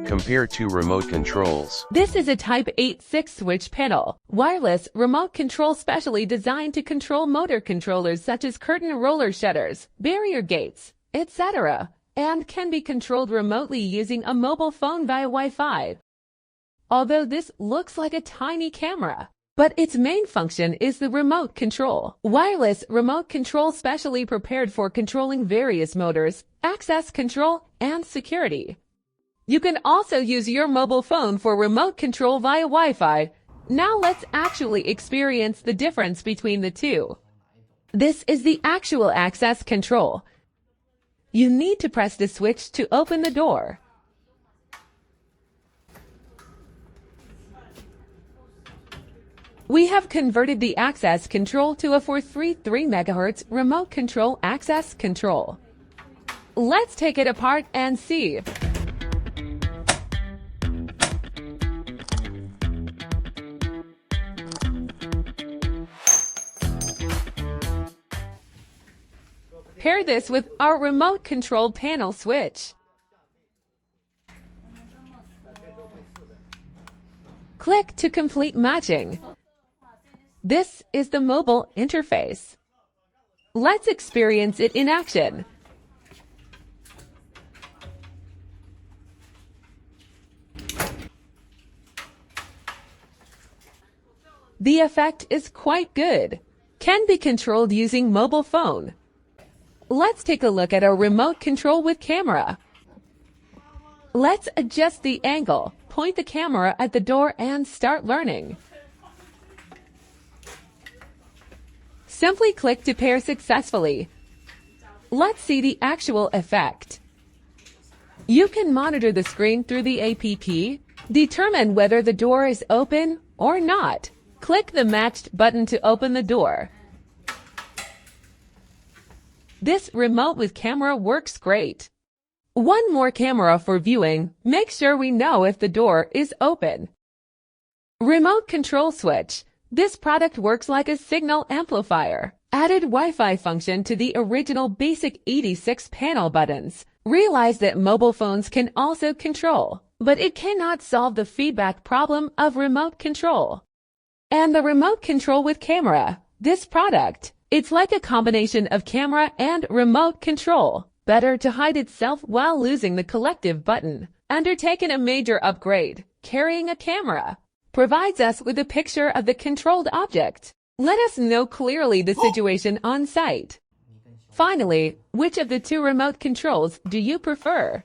Compared to remote controls. This is a Type 8/6 switch panel, wireless remote control specially designed to control motor controllers such as curtain roller shutters, barrier gates, etc., and can be controlled remotely using a mobile phone via Wi-Fi. Although this looks like a tiny camera, but its main function is the remote control. Wireless remote control specially prepared for controlling various motors, access control, and security. You can also use your mobile phone for remote control via Wi-Fi. Now let's actually experience the difference between the two. This is the actual access control. You need to press the switch to open the door. We have converted the access control to a 433 MHz remote control access control. Let's take it apart and see. Pair this with our remote control panel switch. Click to complete matching. This is the mobile interface. Let's experience it in action. The effect is quite good. Can be controlled using mobile phone. Let's take a look at our remote control with camera. Let's adjust the angle, point the camera at the door, and start learning. Simply click to pair successfully. Let's see the actual effect. You can monitor the screen through the app, determine whether the door is open or not. Click the matched button to open the door. This remote with camera works great. One more camera for viewing. Make sure we know if the door is open. Remote control switch. This product works like a signal amplifier. Added Wi-Fi function to the original basic 86 panel buttons. Realize that mobile phones can also control, but it cannot solve the feedback problem of remote control. And the remote control with camera. This product, it's like a combination of camera and remote control. Better to hide itself while losing the collective button. Undertaken a major upgrade. Carrying a camera provides us with a picture of the controlled object. Let us know clearly the situation on site. Finally, which of the two remote controls do you prefer?